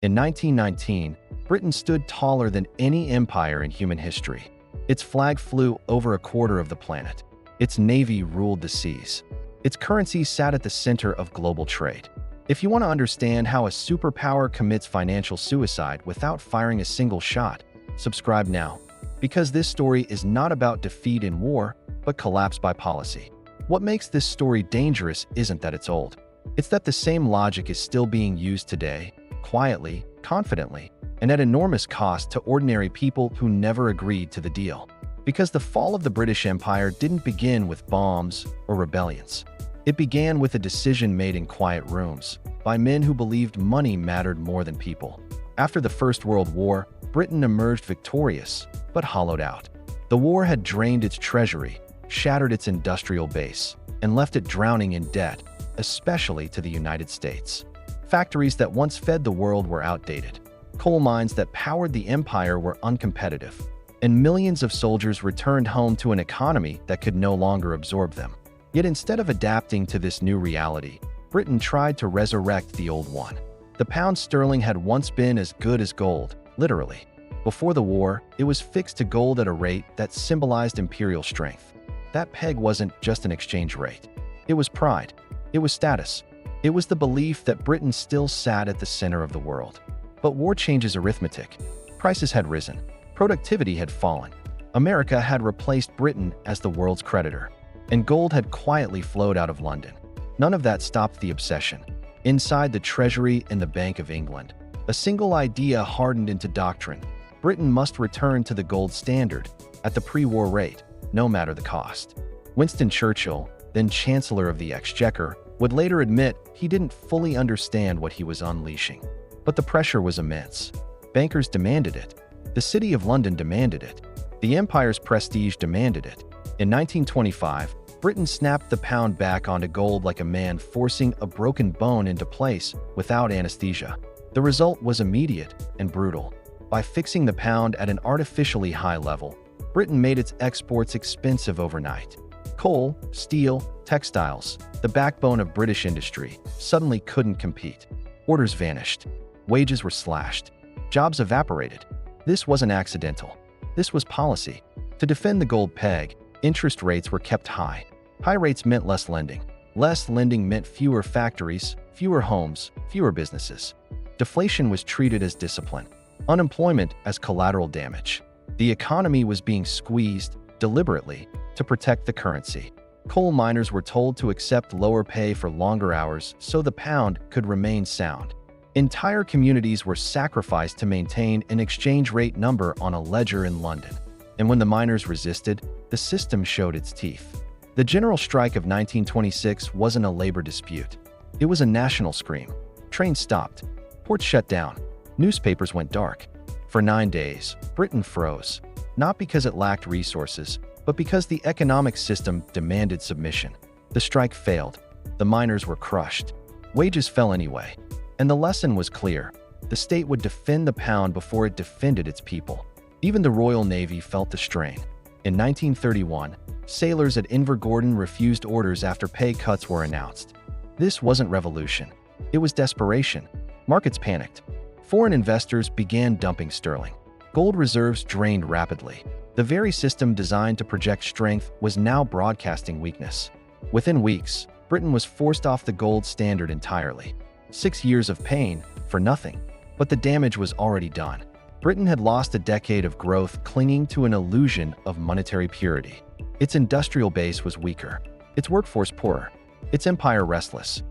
In 1919, Britain stood taller than any empire in human history. Its flag flew over a quarter of the planet. Its navy ruled the seas. Its currency sat at the center of global trade. If you want to understand how a superpower commits financial suicide without firing a single shot, subscribe now. Because this story is not about defeat in war, but collapse by policy. What makes this story dangerous isn't that it's old. It's that the same logic is still being used today, quietly, confidently, and at enormous cost to ordinary people who never agreed to the deal. Because the fall of the British Empire didn't begin with bombs or rebellions. It began with a decision made in quiet rooms, by men who believed money mattered more than people. After the First World War, Britain emerged victorious, but hollowed out. The war had drained its treasury, shattered its industrial base, and left it drowning in debt, especially to the United States. Factories that once fed the world were outdated. Coal mines that powered the empire were uncompetitive. And millions of soldiers returned home to an economy that could no longer absorb them. Yet instead of adapting to this new reality, Britain tried to resurrect the old one. The pound sterling had once been as good as gold, literally. Before the war, it was fixed to gold at a rate that symbolized imperial strength. That peg wasn't just an exchange rate. It was pride. It was status. It was the belief that Britain still sat at the center of the world. But war changes arithmetic. Prices had risen. Productivity had fallen. America had replaced Britain as the world's creditor. And gold had quietly flowed out of London. None of that stopped the obsession. Inside the Treasury and the Bank of England, a single idea hardened into doctrine. Britain must return to the gold standard, at the pre-war rate, no matter the cost. Winston Churchill, then Chancellor of the Exchequer, would later admit he didn't fully understand what he was unleashing. But the pressure was immense. Bankers demanded it. The City of London demanded it. The empire's prestige demanded it. In 1925, Britain snapped the pound back onto gold like a man forcing a broken bone into place without anesthesia. The result was immediate and brutal. By fixing the pound at an artificially high level, Britain made its exports expensive overnight. Coal, steel, textiles, the backbone of British industry, suddenly couldn't compete. Orders vanished. Wages were slashed. Jobs evaporated. This wasn't accidental. This was policy. To defend the gold peg, interest rates were kept high. High rates meant less lending. Less lending meant fewer factories, fewer homes, fewer businesses. Deflation was treated as discipline. Unemployment as collateral damage. The economy was being squeezed, deliberately, to protect the currency. Coal miners were told to accept lower pay for longer hours so the pound could remain sound. Entire communities were sacrificed to maintain an exchange rate number on a ledger in London. And when the miners resisted, the system showed its teeth. The general strike of 1926 wasn't a labor dispute. It was a national scream. Trains stopped. Ports shut down. Newspapers went dark. For 9 days, Britain froze. Not because it lacked resources, but because the economic system demanded submission. The strike failed. The miners were crushed. Wages fell anyway. And the lesson was clear. The state would defend the pound before it defended its people. Even the Royal Navy felt the strain. In 1931, sailors at Invergordon refused orders after pay cuts were announced. This wasn't revolution. It was desperation. Markets panicked. Foreign investors began dumping sterling. Gold reserves drained rapidly. The very system designed to project strength was now broadcasting weakness. Within weeks, Britain was forced off the gold standard entirely. 6 years of pain for nothing. But the damage was already done. Britain had lost a decade of growth clinging to an illusion of monetary purity. Its industrial base was weaker. Its workforce poorer. Its empire restless.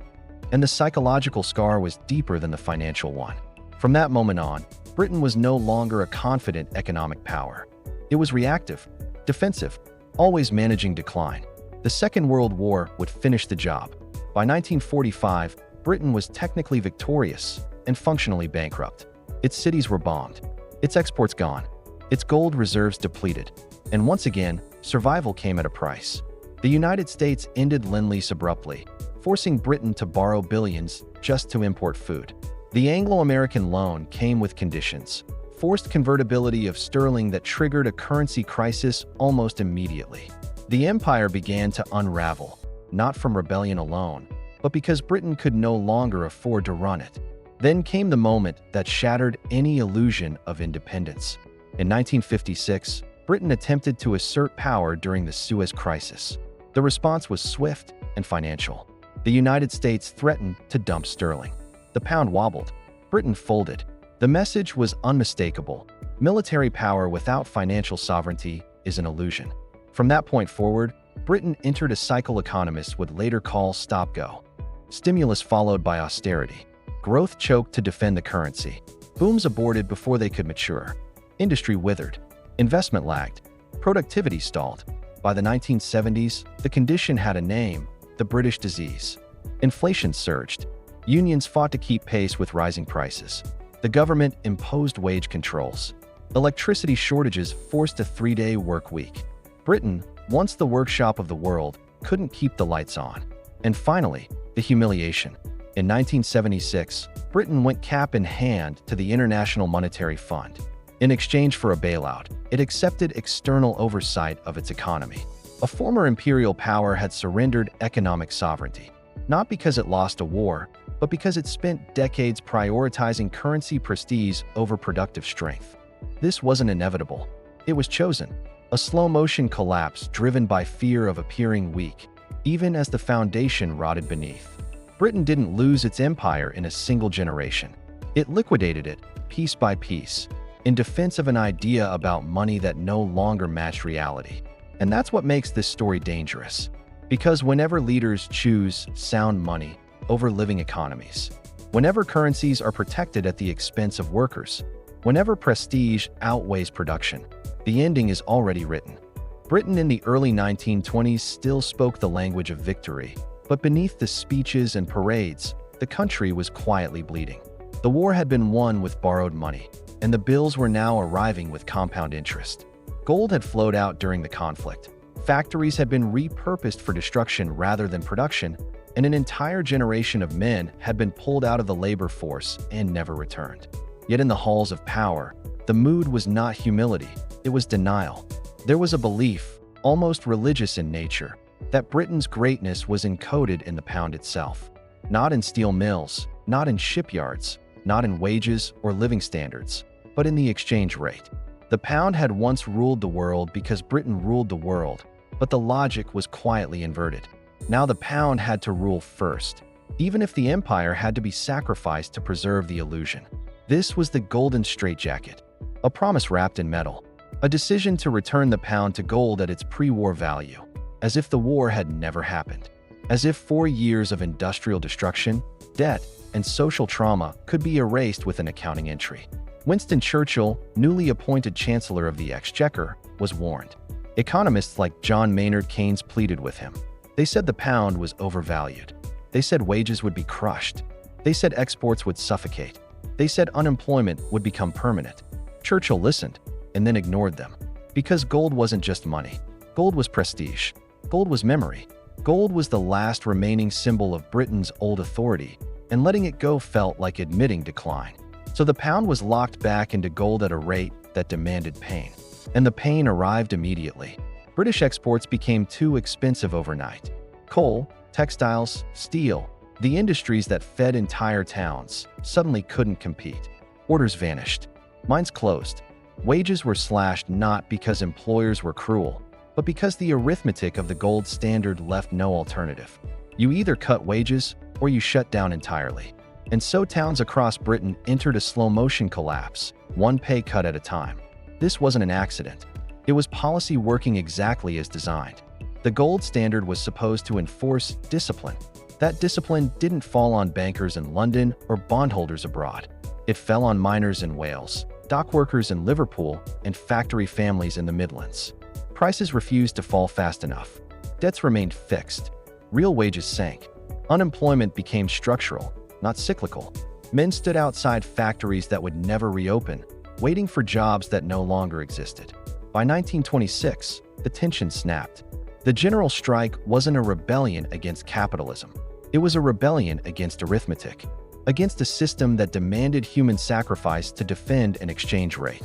And the psychological scar was deeper than the financial one. From that moment on, Britain was no longer a confident economic power. It was reactive, defensive, always managing decline. The Second World War would finish the job. By 1945, Britain was technically victorious and functionally bankrupt. Its cities were bombed. Its exports gone. Its gold reserves depleted. And once again, survival came at a price. The United States ended Lend-Lease abruptly, forcing Britain to borrow billions just to import food. The Anglo-American loan came with conditions. Forced convertibility of sterling that triggered a currency crisis almost immediately. The empire began to unravel, not from rebellion alone, but because Britain could no longer afford to run it. Then came the moment that shattered any illusion of independence. In 1956, Britain attempted to assert power during the Suez Crisis. The response was swift and financial. The United States threatened to dump sterling. The pound wobbled. Britain folded. The message was unmistakable. Military power without financial sovereignty is an illusion. From that point forward, Britain entered a cycle economists would later call stop-go. Stimulus followed by austerity. Growth choked to defend the currency. Booms aborted before they could mature. Industry withered. Investment lagged. Productivity stalled. By the 1970s, the condition had a name: the British disease. Inflation surged. Unions fought to keep pace with rising prices. The government imposed wage controls. Electricity shortages forced a 3-day work week. Britain, once the workshop of the world, couldn't keep the lights on. And finally, the humiliation. In 1976, Britain went cap in hand to the International Monetary Fund. In exchange for a bailout, it accepted external oversight of its economy. A former imperial power had surrendered economic sovereignty, not because it lost a war, but because it spent decades prioritizing currency prestige over productive strength. This wasn't inevitable. It was chosen. A slow-motion collapse driven by fear of appearing weak, even as the foundation rotted beneath. Britain didn't lose its empire in a single generation. It liquidated it, piece by piece, in defense of an idea about money that no longer matched reality. And that's what makes this story dangerous. Because whenever leaders choose sound money over living economies, whenever currencies are protected at the expense of workers, whenever prestige outweighs production, the ending is already written. Britain in the early 1920s still spoke the language of victory, but beneath the speeches and parades, the country was quietly bleeding. The war had been won with borrowed money, and the bills were now arriving with compound interest. Gold had flowed out during the conflict. Factories had been repurposed for destruction rather than production, and an entire generation of men had been pulled out of the labor force and never returned. Yet in the halls of power, the mood was not humility, it was denial. There was a belief, almost religious in nature, that Britain's greatness was encoded in the pound itself. Not in steel mills, not in shipyards, not in wages or living standards, but in the exchange rate. The pound had once ruled the world because Britain ruled the world, but the logic was quietly inverted. Now the pound had to rule first, even if the empire had to be sacrificed to preserve the illusion. This was the golden straitjacket, a promise wrapped in metal, a decision to return the pound to gold at its pre-war value, as if the war had never happened, as if 4 years of industrial destruction, debt, and social trauma could be erased with an accounting entry. Winston Churchill, newly appointed Chancellor of the Exchequer, was warned. Economists like John Maynard Keynes pleaded with him. They said the pound was overvalued. They said wages would be crushed. They said exports would suffocate. They said unemployment would become permanent. Churchill listened, and then ignored them. Because gold wasn't just money. Gold was prestige. Gold was memory. Gold was the last remaining symbol of Britain's old authority, and letting it go felt like admitting decline. So the pound was locked back into gold at a rate that demanded pain. And the pain arrived immediately. British exports became too expensive overnight. Coal, textiles, steel, the industries that fed entire towns, suddenly couldn't compete. Orders vanished. Mines closed. Wages were slashed not because employers were cruel, but because the arithmetic of the gold standard left no alternative. You either cut wages or you shut down entirely. And so towns across Britain entered a slow-motion collapse, one pay cut at a time. This wasn't an accident. It was policy working exactly as designed. The gold standard was supposed to enforce discipline. That discipline didn't fall on bankers in London or bondholders abroad. It fell on miners in Wales, dock workers in Liverpool, and factory families in the Midlands. Prices refused to fall fast enough. Debts remained fixed. Real wages sank. Unemployment became structural, not cyclical. Men stood outside factories that would never reopen, waiting for jobs that no longer existed. By 1926, the tension snapped. The general strike wasn't a rebellion against capitalism. It was a rebellion against arithmetic, against a system that demanded human sacrifice to defend an exchange rate.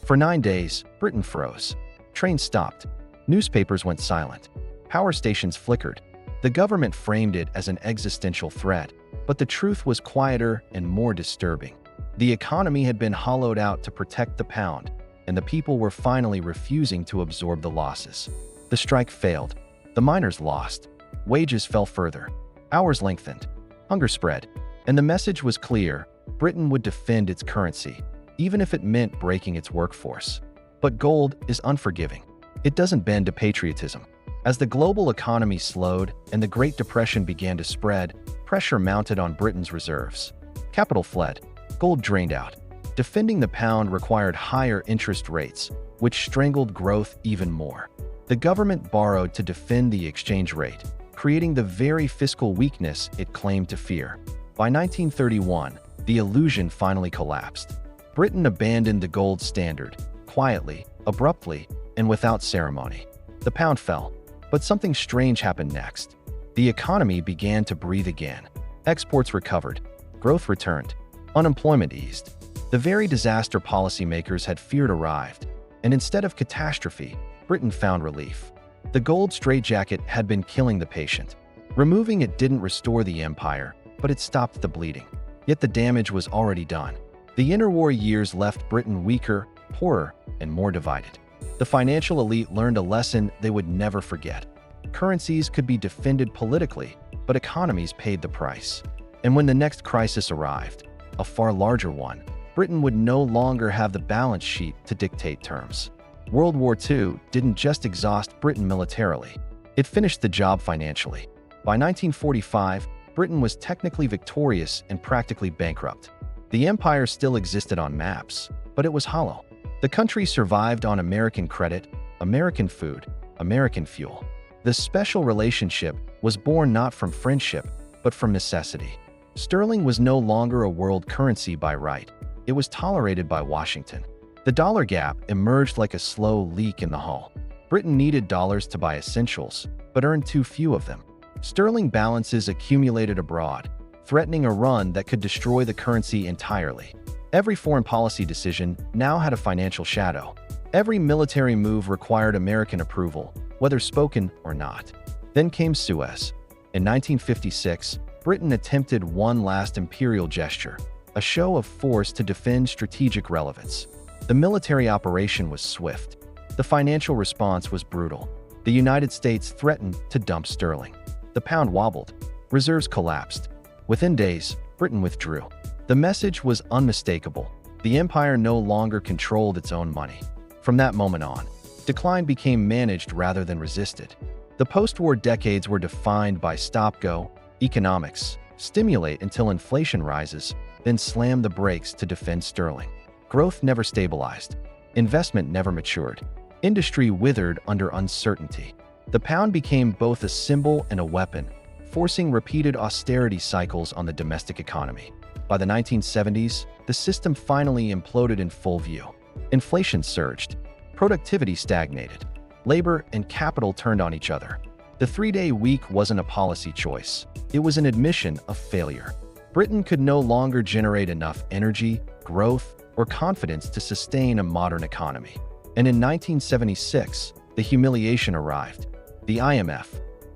For 9 days, Britain froze. Trains stopped. Newspapers went silent. Power stations flickered. The government framed it as an existential threat, but the truth was quieter and more disturbing. The economy had been hollowed out to protect the pound, and the people were finally refusing to absorb the losses. The strike failed. The miners lost. Wages fell further. Hours lengthened. Hunger spread. And the message was clear: Britain would defend its currency, even if it meant breaking its workforce. But gold is unforgiving. It doesn't bend to patriotism. As the global economy slowed and the Great Depression began to spread, pressure mounted on Britain's reserves. Capital fled. Gold drained out. Defending the pound required higher interest rates, which strangled growth even more. The government borrowed to defend the exchange rate, creating the very fiscal weakness it claimed to fear. By 1931, the illusion finally collapsed. Britain abandoned the gold standard, quietly, abruptly, and without ceremony. The pound fell, but something strange happened next. The economy began to breathe again. Exports recovered. Growth returned. Unemployment eased. The very disaster policymakers had feared arrived, and instead of catastrophe, Britain found relief. The gold straitjacket had been killing the patient. Removing it didn't restore the empire, but it stopped the bleeding. Yet the damage was already done. The interwar years left Britain weaker, poorer, and more divided. The financial elite learned a lesson they would never forget. Currencies could be defended politically, but economies paid the price. And when the next crisis arrived, a far larger one, Britain would no longer have the balance sheet to dictate terms. World War II didn't just exhaust Britain militarily. It finished the job financially. By 1945, Britain was technically victorious and practically bankrupt. The empire still existed on maps, but it was hollow. The country survived on American credit, American food, American fuel. The special relationship was born not from friendship, but from necessity. Sterling was no longer a world currency by right. It was tolerated by Washington. The dollar gap emerged like a slow leak in the hull. Britain needed dollars to buy essentials, but earned too few of them. Sterling balances accumulated abroad, threatening a run that could destroy the currency entirely. Every foreign policy decision now had a financial shadow. Every military move required American approval, whether spoken or not. Then came Suez. In 1956, Britain attempted one last imperial gesture, a show of force to defend strategic relevance. The military operation was swift. The financial response was brutal. The United States threatened to dump sterling. The pound wobbled. Reserves collapsed. Within days, Britain withdrew. The message was unmistakable. The empire no longer controlled its own money. From that moment on, decline became managed rather than resisted. The post-war decades were defined by stop-go economics, stimulate until inflation rises, then slam the brakes to defend sterling. Growth never stabilized. Investment never matured. Industry withered under uncertainty. The pound became both a symbol and a weapon, forcing repeated austerity cycles on the domestic economy. By the 1970s, the system finally imploded in full view. Inflation surged. Productivity stagnated. Labor and capital turned on each other. The three-day week wasn't a policy choice. It was an admission of failure. Britain could no longer generate enough energy, growth, or confidence to sustain a modern economy. And in 1976, the humiliation arrived. The IMF,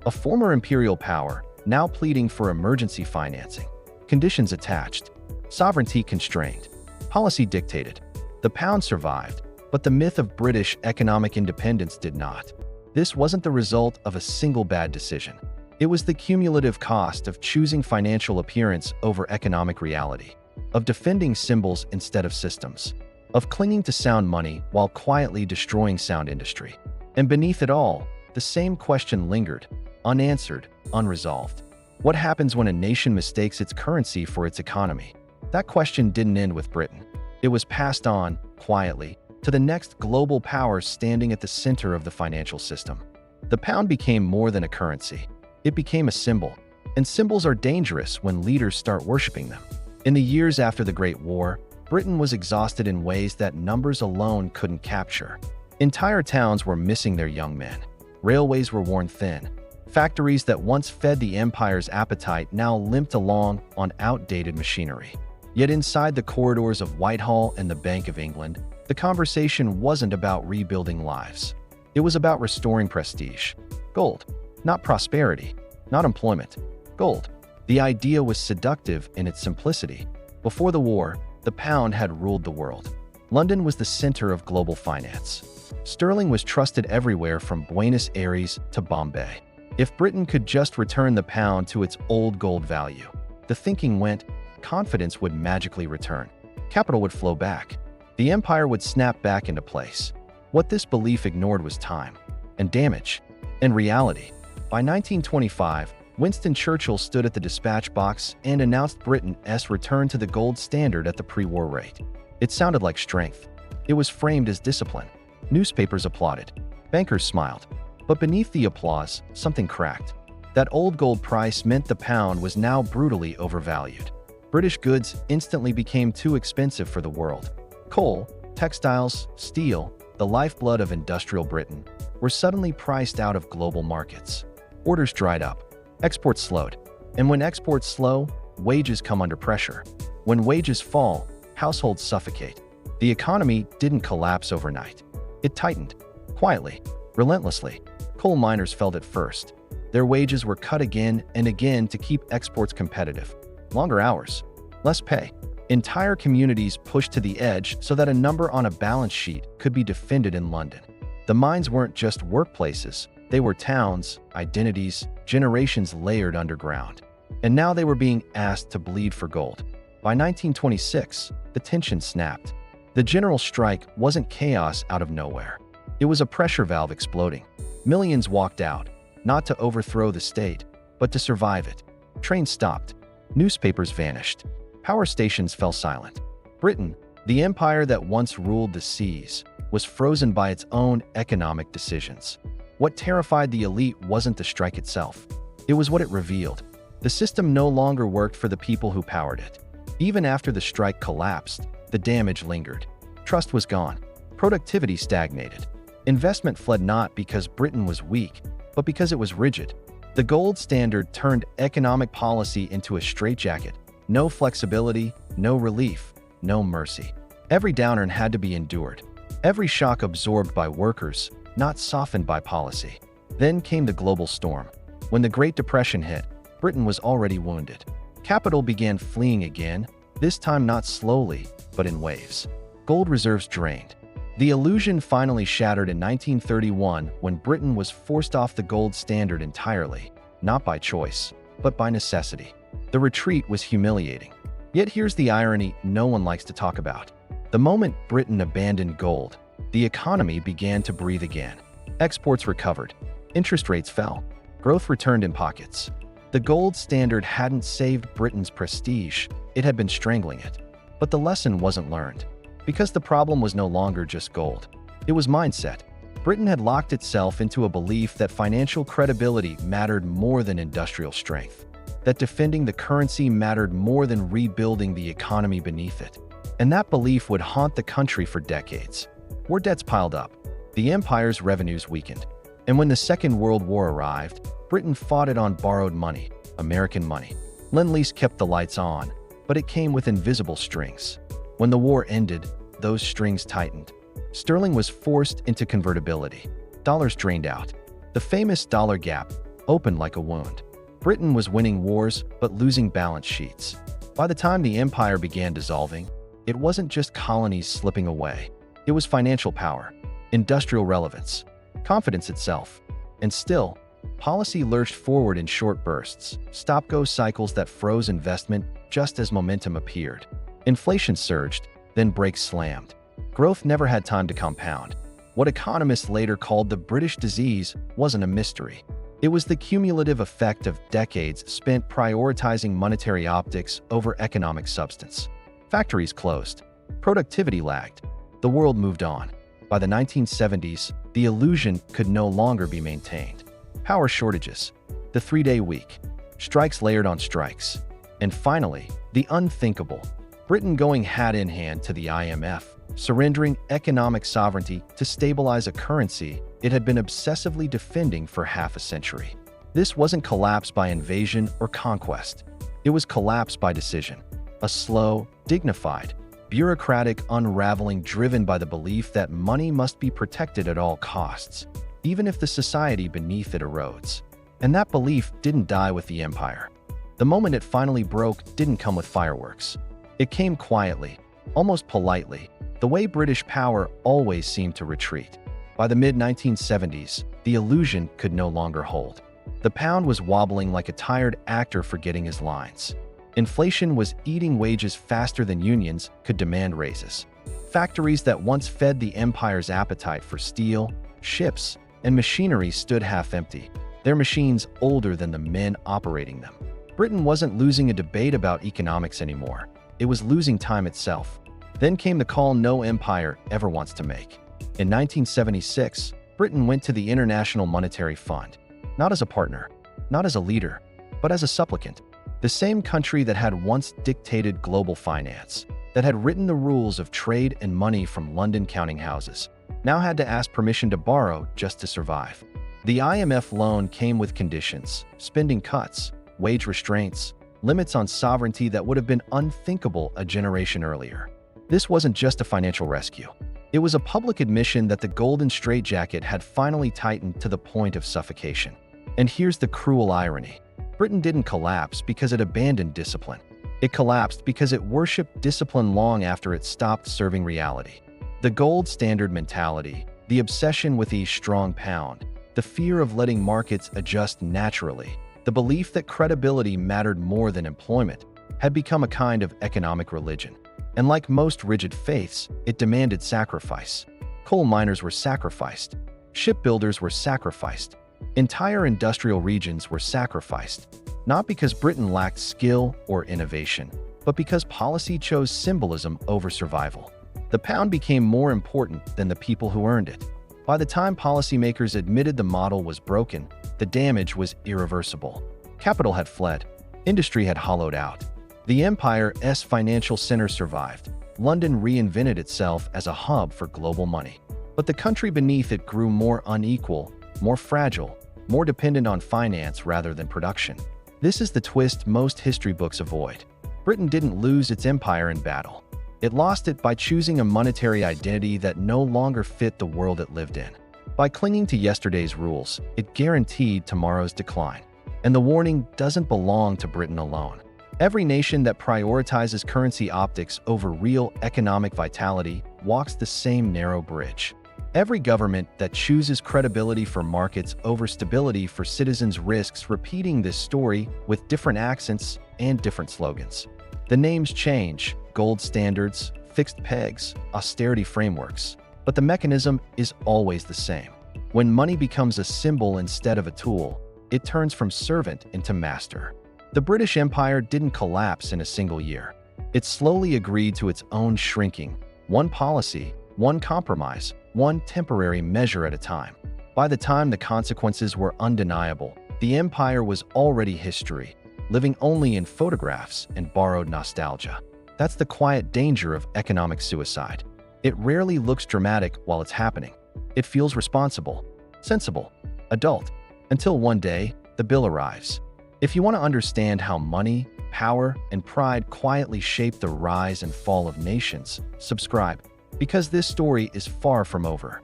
a former imperial power, now pleading for emergency financing. Conditions attached. Sovereignty constrained. Policy dictated. The pound survived, but the myth of British economic independence did not. This wasn't the result of a single bad decision. It was the cumulative cost of choosing financial appearance over economic reality, of defending symbols instead of systems, of clinging to sound money while quietly destroying sound industry. And beneath it all, the same question lingered, unanswered, unresolved. What happens when a nation mistakes its currency for its economy? That question didn't end with Britain. It was passed on, quietly, to the next global power standing at the center of the financial system. The pound became more than a currency. It became a symbol. And symbols are dangerous when leaders start worshiping them. In the years after the Great War, Britain was exhausted in ways that numbers alone couldn't capture. Entire towns were missing their young men. Railways were worn thin. Factories that once fed the empire's appetite now limped along on outdated machinery. Yet inside the corridors of Whitehall and the Bank of England, the conversation wasn't about rebuilding lives. It was about restoring prestige. Gold, not prosperity. not employment. Gold. The idea was seductive in its simplicity. Before the war, the pound had ruled the world. London was the center of global finance. Sterling was trusted everywhere from Buenos Aires to Bombay. If Britain could just return the pound to its old gold value, the thinking went, confidence would magically return. Capital would flow back. The empire would snap back into place. What this belief ignored was time and damage. In reality, by 1925, Winston Churchill stood at the dispatch box and announced Britain's return to the gold standard at the pre-war rate. It sounded like strength. It was framed as discipline. Newspapers applauded. Bankers smiled. But beneath the applause, something cracked. That old gold price meant the pound was now brutally overvalued. British goods instantly became too expensive for the world. Coal, textiles, steel, the lifeblood of industrial Britain, were suddenly priced out of global markets. Orders dried up. Exports slowed. And when exports slow, wages come under pressure. When wages fall, households suffocate. The economy didn't collapse overnight. It tightened. Quietly. Relentlessly. Coal miners felt it first. Their wages were cut again and again to keep exports competitive. Longer hours. Less pay. Entire communities pushed to the edge so that a number on a balance sheet could be defended in London. The mines weren't just workplaces. They were towns, identities, generations layered underground. And now they were being asked to bleed for gold. By 1926, the tension snapped. The general strike wasn't chaos out of nowhere. It was a pressure valve exploding. Millions walked out, not to overthrow the state, but to survive it. Trains stopped. Newspapers vanished. Power stations fell silent. Britain, the empire that once ruled the seas, was frozen by its own economic decisions. What terrified the elite wasn't the strike itself. It was what it revealed. The system no longer worked for the people who powered it. Even after the strike collapsed, the damage lingered. Trust was gone. Productivity stagnated. Investment fled not because Britain was weak, but because it was rigid. The gold standard turned economic policy into a straitjacket. No flexibility, no relief, no mercy. Every downturn had to be endured. Every shock absorbed by workers, not softened by policy. Then came the global storm. When the Great Depression hit, Britain was already wounded. Capital began fleeing again, this time not slowly, but in waves. Gold reserves drained. The illusion finally shattered in 1931 when Britain was forced off the gold standard entirely, not by choice, but by necessity. The retreat was humiliating. Yet here's the irony no one likes to talk about. The moment Britain abandoned gold, the economy began to breathe again. Exports recovered. Interest rates fell. Growth returned in pockets. The gold standard hadn't saved Britain's prestige, it had been strangling it. But the lesson wasn't learned. Because the problem was no longer just gold. It was mindset. Britain had locked itself into a belief that financial credibility mattered more than industrial strength. That defending the currency mattered more than rebuilding the economy beneath it. And that belief would haunt the country for decades. War debts piled up. The empire's revenues weakened. And when the Second World War arrived, Britain fought it on borrowed money, American money. Lend-Lease kept the lights on, but it came with invisible strings. When the war ended, those strings tightened. Sterling was forced into convertibility. Dollars drained out. The famous dollar gap opened like a wound. Britain was winning wars, but losing balance sheets. By the time the empire began dissolving, it wasn't just colonies slipping away. It was financial power, industrial relevance, confidence itself. And still, policy lurched forward in short bursts, stop-go cycles that froze investment just as momentum appeared. Inflation surged, then brakes slammed. Growth never had time to compound. What economists later called the British disease wasn't a mystery. It was the cumulative effect of decades spent prioritizing monetary optics over economic substance. Factories closed. Productivity lagged. The world moved on. By the 1970s, the illusion could no longer be maintained. Power shortages, the three-day week, strikes layered on strikes, and finally, the unthinkable. Britain going hand-in-hand to the IMF, surrendering economic sovereignty to stabilize a currency it had been obsessively defending for half a century. This wasn't collapse by invasion or conquest. It was collapse by decision. A slow, dignified, bureaucratic unraveling driven by the belief that money must be protected at all costs, even if the society beneath it erodes. And that belief didn't die with the empire. The moment it finally broke didn't come with fireworks. It came quietly, almost politely, the way British power always seemed to retreat. By the mid-1970s, the illusion could no longer hold. The pound was wobbling like a tired actor forgetting his lines. Inflation was eating wages faster than unions could demand raises. Factories that once fed the empire's appetite for steel, ships, and machinery stood half empty, their machines older than the men operating them. Britain wasn't losing a debate about economics anymore. It was losing time itself. Then came the call no empire ever wants to make. In 1976, Britain went to the International Monetary Fund, not as a partner, not as a leader, but as a supplicant. The same country that had once dictated global finance, that had written the rules of trade and money from London counting houses, now had to ask permission to borrow just to survive. The IMF loan came with conditions, spending cuts, wage restraints, limits on sovereignty that would have been unthinkable a generation earlier. This wasn't just a financial rescue. It was a public admission that the golden straitjacket had finally tightened to the point of suffocation. And here's the cruel irony. Britain didn't collapse because it abandoned discipline. It collapsed because it worshipped discipline long after it stopped serving reality. The gold standard mentality, the obsession with a strong pound, the fear of letting markets adjust naturally, the belief that credibility mattered more than employment, had become a kind of economic religion. And like most rigid faiths, it demanded sacrifice. Coal miners were sacrificed. Shipbuilders were sacrificed. Entire industrial regions were sacrificed, not because Britain lacked skill or innovation, but because policy chose symbolism over survival. The pound became more important than the people who earned it. By the time policymakers admitted the model was broken, the damage was irreversible. Capital had fled. Industry had hollowed out. The empire's financial center survived. London reinvented itself as a hub for global money. But the country beneath it grew more unequal, more fragile, more dependent on finance rather than production. This is the twist most history books avoid. Britain didn't lose its empire in battle. It lost it by choosing a monetary identity that no longer fit the world it lived in. By clinging to yesterday's rules, it guaranteed tomorrow's decline. And the warning doesn't belong to Britain alone. Every nation that prioritizes currency optics over real economic vitality walks the same narrow bridge. Every government that chooses credibility for markets over stability for citizens risks repeating this story with different accents and different slogans. The names change: gold standards, fixed pegs, austerity frameworks. But the mechanism is always the same. When money becomes a symbol instead of a tool, it turns from servant into master. The British Empire didn't collapse in a single year. It slowly agreed to its own shrinking, one policy, one compromise, one temporary measure at a time. By the time the consequences were undeniable, the empire was already history, living only in photographs and borrowed nostalgia. That's the quiet danger of economic suicide. It rarely looks dramatic while it's happening. It feels responsible, sensible, adult, until one day, the bill arrives. If you want to understand how money, power, and pride quietly shape the rise and fall of nations, subscribe, because this story is far from over.